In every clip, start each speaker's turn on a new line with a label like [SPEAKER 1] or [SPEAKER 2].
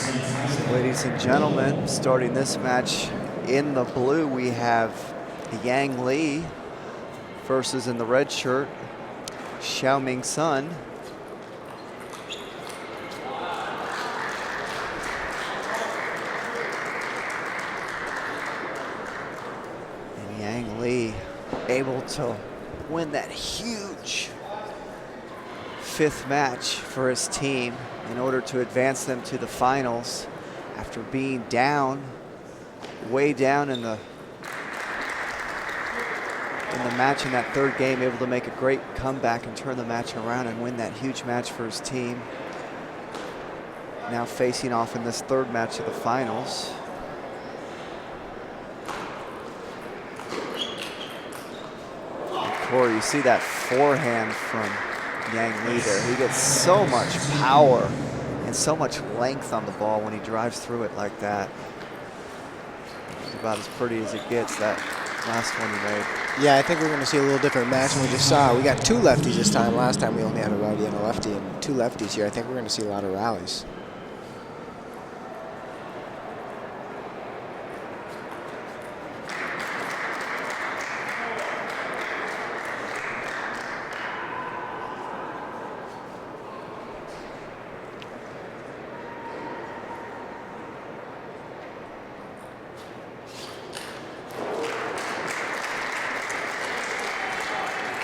[SPEAKER 1] So, ladies and gentlemen, starting this match in the blue, we have Yang Li versus, in the red shirt, Xiao Meng Sun. And Yang Li able to win that huge 5th match for his team in order to advance them to the finals after being down, way down in the match in that 3rd game, able to make a great comeback and turn the match around and win that huge match for his team. Now facing off in this 3rd match of the finals. And Corey, you see that forehand from Yang Li there. He gets so much power and so much length on the ball when he drives through it like that. It's about as pretty as it gets, that last one he made.
[SPEAKER 2] Yeah, I think we're going to see a little different match than we just saw. We got 2 lefties this time. Last time we only had a righty and a lefty, and 2 lefties here. I think we're going to see a lot of rallies.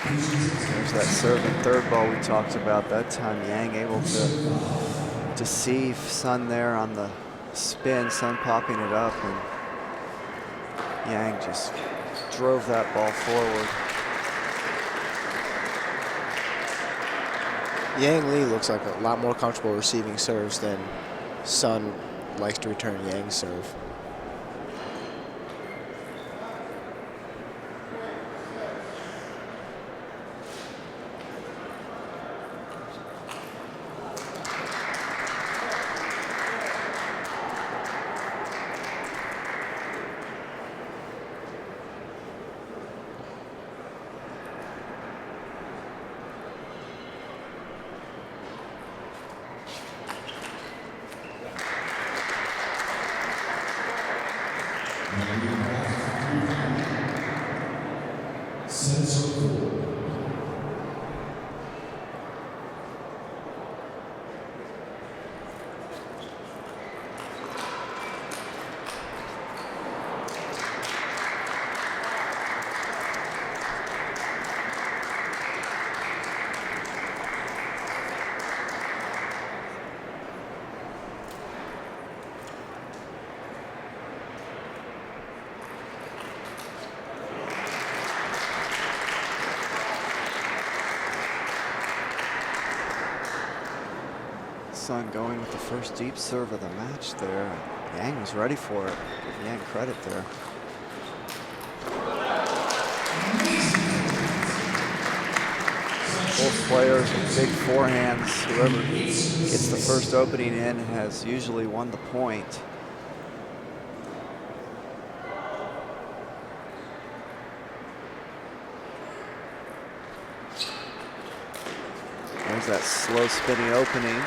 [SPEAKER 1] There's that serve and 3rd ball we talked about. That time Yang able to deceive Sun there on the spin, Sun popping it up, and Yang just drove that ball forward.
[SPEAKER 2] Yang Li looks like a lot more comfortable receiving serves than Sun likes to return Yang's serve.
[SPEAKER 1] Sun going with the first deep serve of the match there. Yang was ready for it. Give Yang credit there. Both players with big forehands. Whoever gets the first opening in has usually won the point. There's that slow spinning opening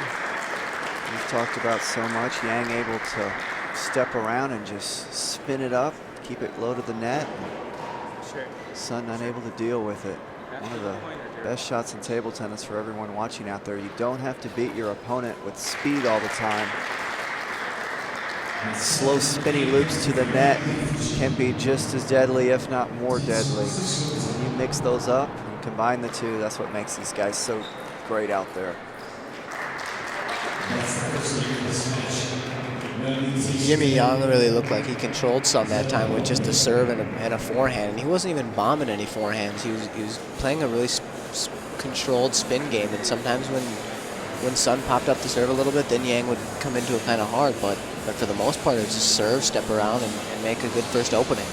[SPEAKER 1] we've talked about so much. Yang able to step around and just spin it up, keep it low to the net. Sun unable to deal with it. One of the best shots in table tennis for everyone watching out there. You don't have to beat your opponent with speed all the time. Slow spinning loops to the net can be just as deadly, if not more deadly. When you mix those up and combine the two, that's what makes these guys so great out there.
[SPEAKER 2] Jimmy Yang really looked like he controlled Sun that time with just a serve and a forehand. And he wasn't even bombing any forehands. He was playing a really controlled spin game. And sometimes when Sun popped up the serve a little bit, then Yang would come into it kind of hard. But for the most part, it was just serve, step around, and make a good first opening.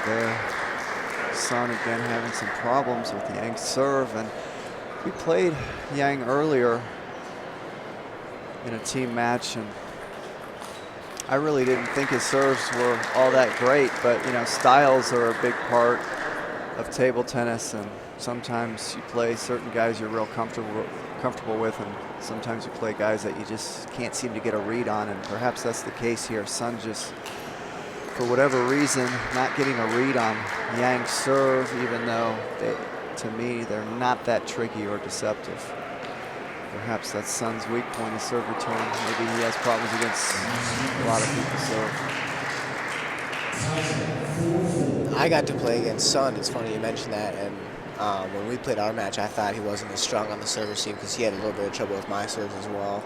[SPEAKER 1] There, Sun again having some problems with Yang's serve, and we played Yang earlier in a team match, and I really didn't think his serves were all that great, but you know, styles are a big part of table tennis, and sometimes you play certain guys you're real comfortable with, and sometimes you play guys that you just can't seem to get a read on, and perhaps that's the case here. Sun just, for whatever reason, not getting a read on Yang's serve, even though to me, they're not that tricky or deceptive. Perhaps that's Sun's weak point, his serve return. Maybe he has problems against a lot of people's serve.
[SPEAKER 2] I got to play against Sun. It's funny you mentioned that. And when we played our match, I thought he wasn't as strong on the serve receive because he had a little bit of trouble with my serves as well.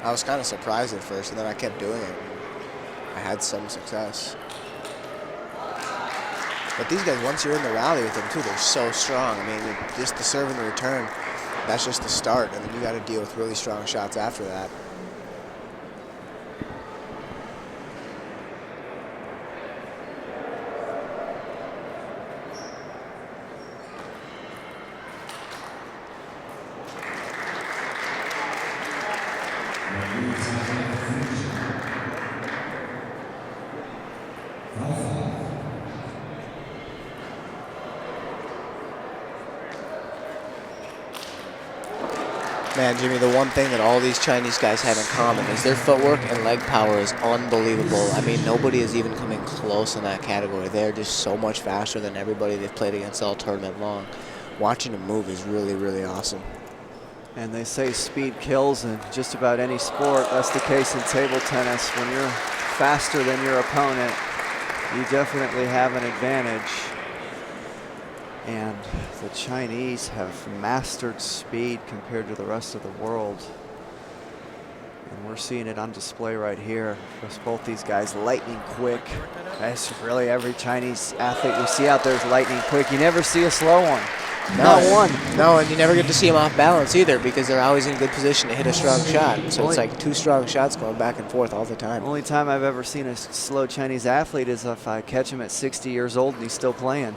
[SPEAKER 2] I was kind of surprised at first, and then I kept doing it. I had some success. But these guys, once you're in the rally with them too, they're so strong. I mean, just the serve and the return, that's just the start, and then you got to deal with really strong shots after that. Man, Jimmy, the one thing that all these Chinese guys have in common is their footwork and leg power is unbelievable. I mean, nobody is even coming close in that category. They're just so much faster than everybody they've played against all tournament long. Watching them move is really, really awesome.
[SPEAKER 1] And they say speed kills in just about any sport. That's the case in table tennis. When you're faster than your opponent, you definitely have an advantage. And the Chinese have mastered speed compared to the rest of the world. And we're seeing it on display right here. Because both these guys lightning quick. That's really every Chinese athlete we see out there is lightning quick. You never see a slow one.
[SPEAKER 2] No,
[SPEAKER 1] Not one.
[SPEAKER 2] No, and you never get to see them off balance either because they're always in good position to hit a strong shot. So it's like two strong shots going back and forth all the time.
[SPEAKER 1] Only time I've ever seen a slow Chinese athlete is if I catch him at 60 years old and he's still playing.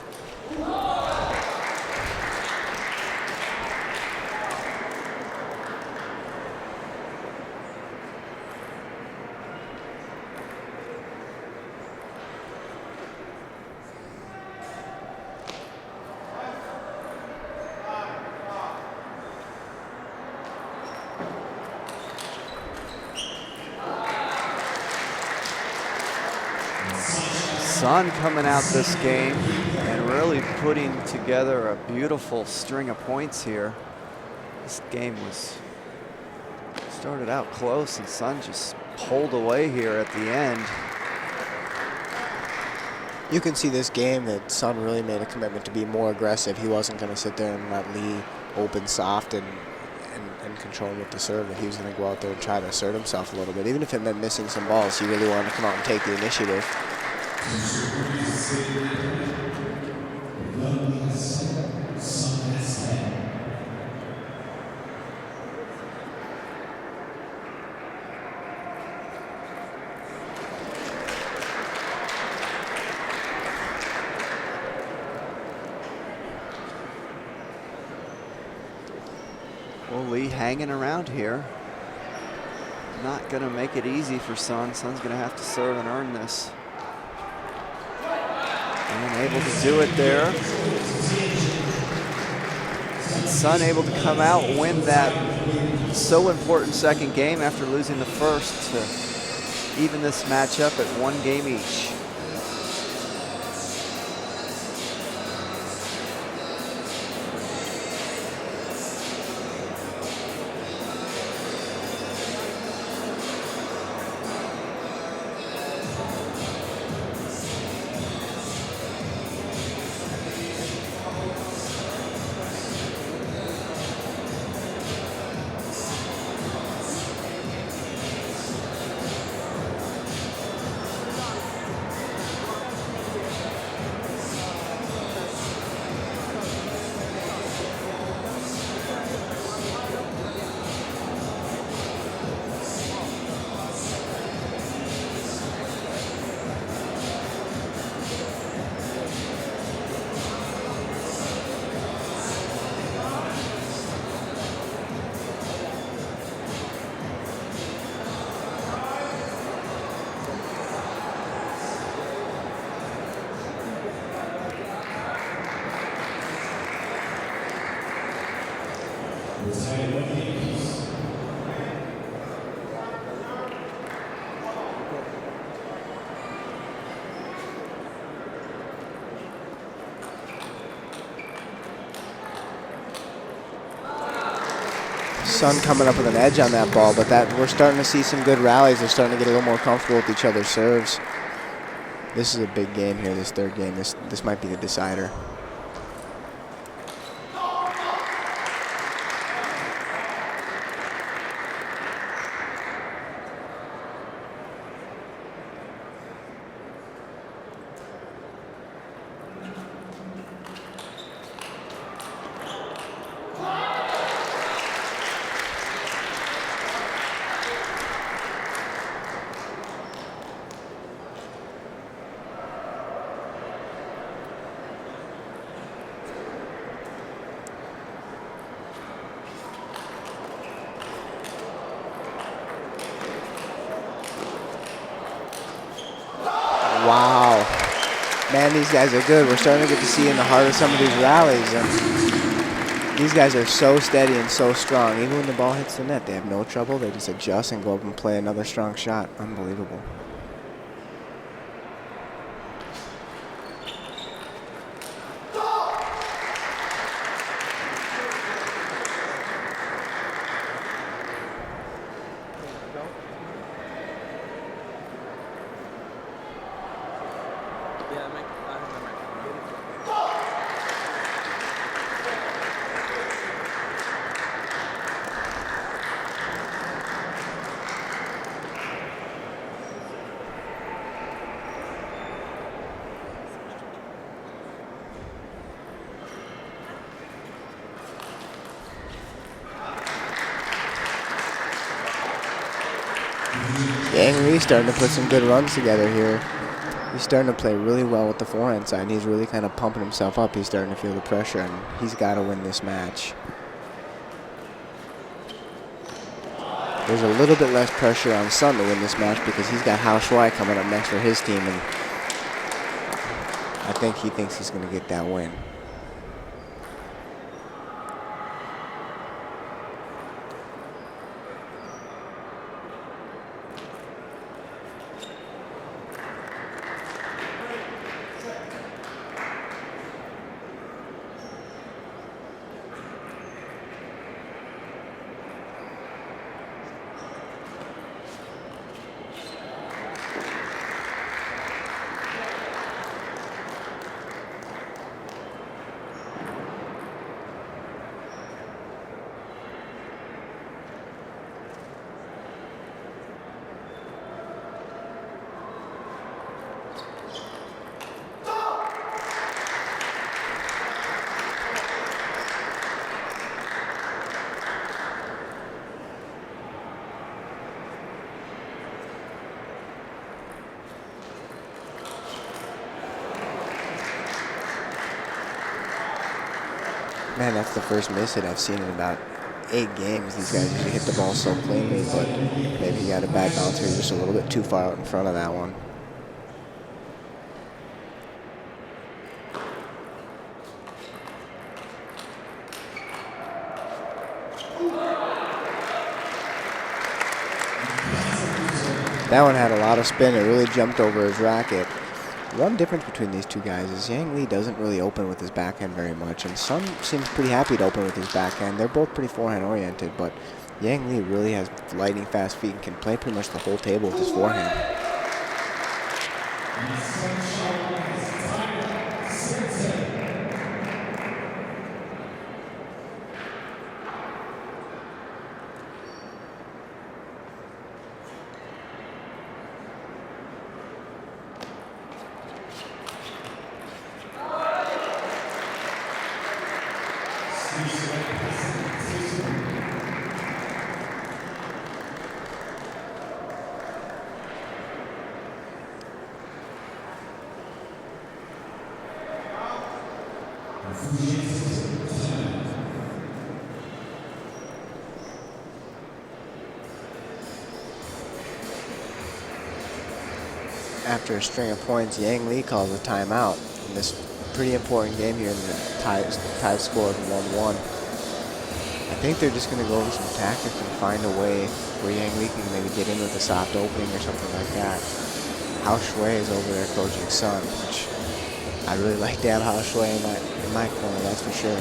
[SPEAKER 1] Sun coming out this game and really putting together a beautiful string of points here. This game started out close and Sun just pulled away here at the end.
[SPEAKER 2] You can see this game that Sun really made a commitment to be more aggressive. He wasn't going to sit there and let Lee open soft and control with the serve. That he was going to go out there and try to assert himself a little bit. Even if it meant missing some balls, he really wanted to come out and take the initiative.
[SPEAKER 1] Well, Lee hanging around here. Not going to make it easy for Sun. Sun's going to have to serve and earn this. And able to do it there. And Sun able to come out, win that so important second game after losing the first to even this matchup at 1 game each.
[SPEAKER 2] Sun coming up with an edge on that ball, but we're starting to see some good rallies. They're starting to get a little more comfortable with each other's serves. This is a big game here, this third game. This might be the decider. Wow. Man, these guys are good. We're starting to get to see in the heart of some of these rallies. And these guys are so steady and so strong. Even when the ball hits the net, they have no trouble. They just adjust and go up and play another strong shot. Unbelievable. Yang Li's starting to put some good runs together here. He's starting to play really well with the forehand side, and he's really kind of pumping himself up. He's starting to feel the pressure, and he's got to win this match. There's a little bit less pressure on Sun to win this match because he's got Hao Shuai coming up next for his team, and I think he thinks he's going to get that win. Man, that's the first miss hit I've seen in about 8 games. These guys usually hit the ball so cleanly, but maybe he got a bad bounce here, just a little bit too far out in front of that one. That one had a lot of spin. It really jumped over his racket. One difference between these two guys is Yang Li doesn't really open with his backhand very much, and Sun seems pretty happy to open with his backhand. They're both pretty forehand oriented, but Yang Li really has lightning fast feet and can play pretty much the whole table with his forehand. After a string of points, Yang Li calls a timeout in this pretty important game here in the tied score of 1-1. I think they're just going to go over some tactics and find a way where Yang Li can maybe get in with a soft opening or something like that. Hao Shui is over there coaching Sun, which I really like to have Hao Shui in my corner, that's for sure.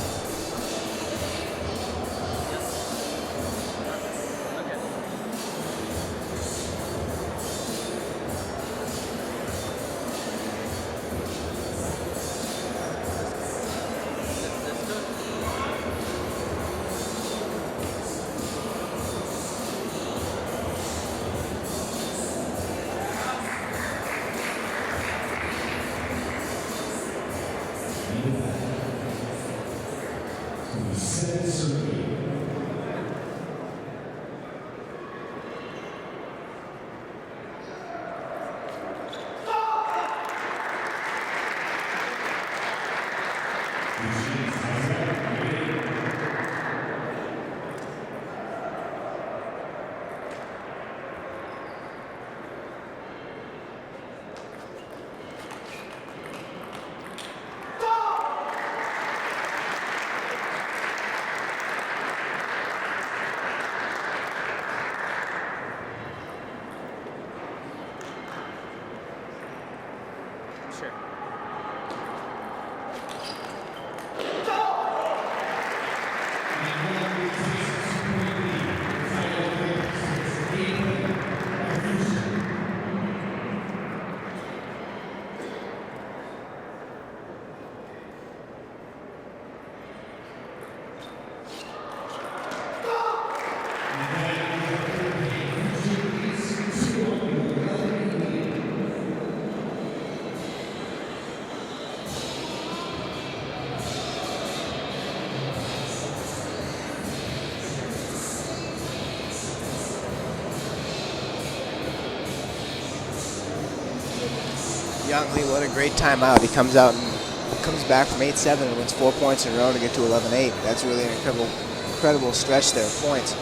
[SPEAKER 2] Yang Li, what a great timeout. He comes out and comes back from 8-7 and wins 4 points in a row to get to 11-8. That's really an incredible stretch there of points.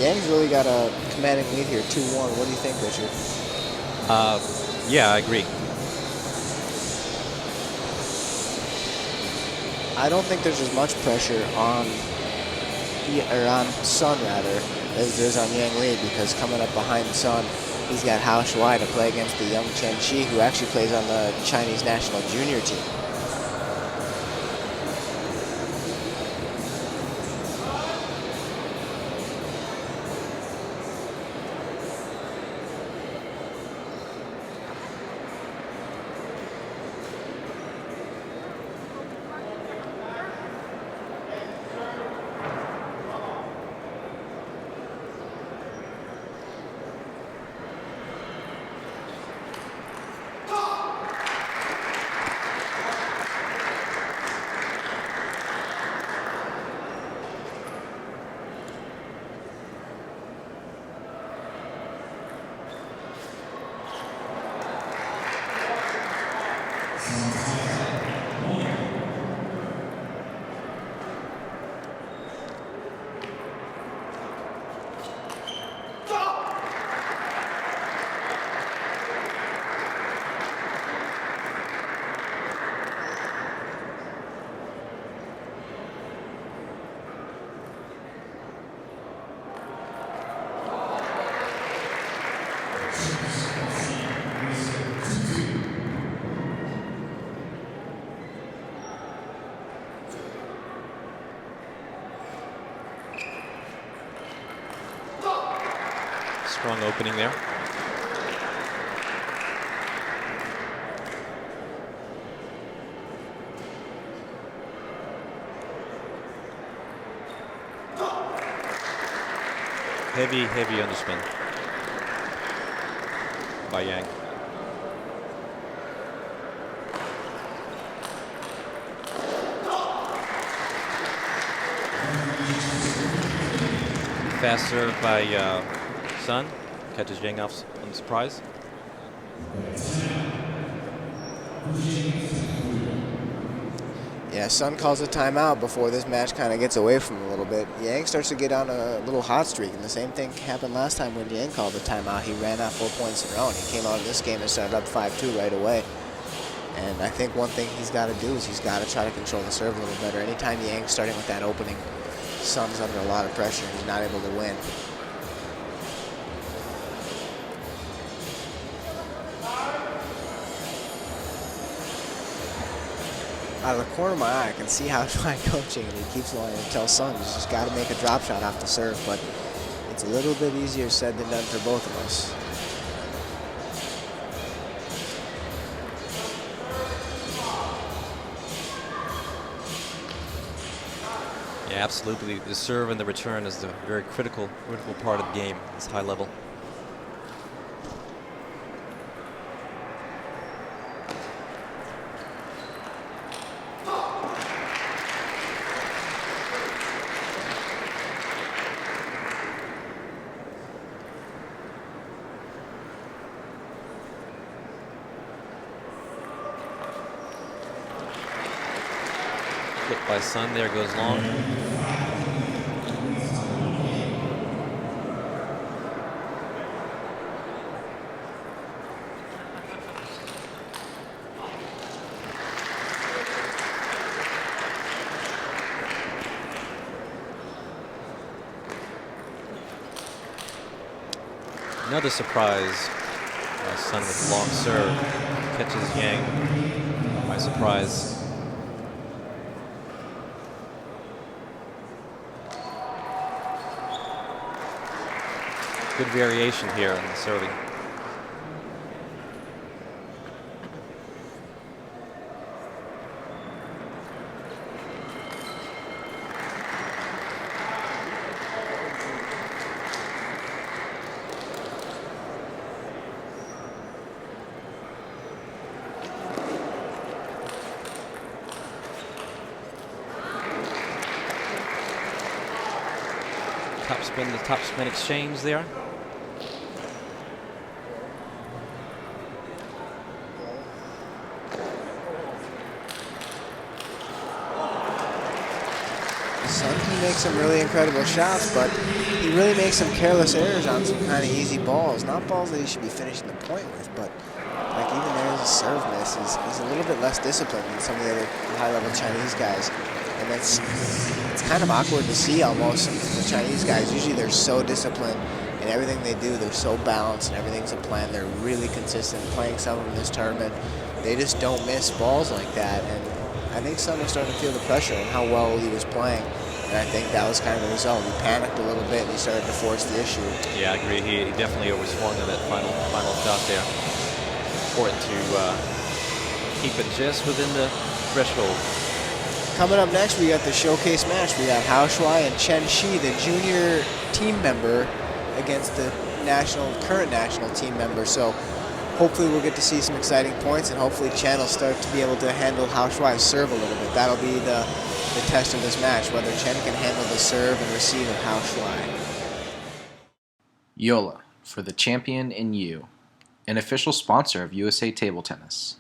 [SPEAKER 2] Yang's really got a commanding lead here, 2-1. What do you think, Richard?
[SPEAKER 3] Yeah, I agree.
[SPEAKER 2] I don't think there's as much pressure on Sun rather as there's on Yang Li, because coming up behind Sun, he's got Hao Shui to play against the young Chen Qi, who actually plays on the Chinese national junior team.
[SPEAKER 3] Strong opening there. Heavy underspin by Yang. Fast serve by Sun, catches Yang off on surprise.
[SPEAKER 2] Yeah, Sun calls a timeout before this match kind of gets away from him a little bit. Yang starts to get on a little hot streak, and the same thing happened last time when Yang called a timeout. He ran out 4 points in a row, and he came out of this game and started up 5-2 right away. And I think one thing he's got to do is he's got to try to control the serve a little better. Anytime Yang's starting with that opening Sun's under a lot of pressure and he's not able to win. Out of the corner of my eye, I can see Xiao Shuai coaching, and he keeps wanting to tell Sun, he's just got to make a drop shot off the serve, but it's a little bit easier said than done for both of us.
[SPEAKER 3] Yeah, absolutely. The serve and the return is the very critical part of the game. This high level. Hit by Sun, there goes long. Another surprise. Sun with long serve catches Yang by surprise. Good variation here in the serving. The top spin exchange there.
[SPEAKER 2] Sun can make some really incredible shots, but he really makes some careless errors on some kind of easy balls. Not balls that he should be finishing the point with, but like even there's a serve miss. He's a little bit less disciplined than some of the other high-level Chinese guys. And it's kind of awkward to see almost from the Chinese guys. Usually they're so disciplined in everything they do. They're so balanced and everything's a plan. They're really consistent playing some in this tournament. They just don't miss balls like that. And I think Sun was starting to feel the pressure and how well he was playing. And I think that was kind of the result. He panicked a little bit and he started to force the issue.
[SPEAKER 3] Yeah, I agree. He definitely overswung on that final shot there. Important to keep it just within the threshold.
[SPEAKER 2] Coming up next, we got the showcase match. We got Xiao Shuai and Chen Shi, the junior team member, against the current national team member. So hopefully we'll get to see some exciting points, and hopefully Chen will start to be able to handle Xiao Shuai's serve a little bit. That'll be the test of this match, whether Chen can handle the serve and receive of Xiao Shuai.
[SPEAKER 4] JOOLA, for the champion in you, an official sponsor of USA Table Tennis.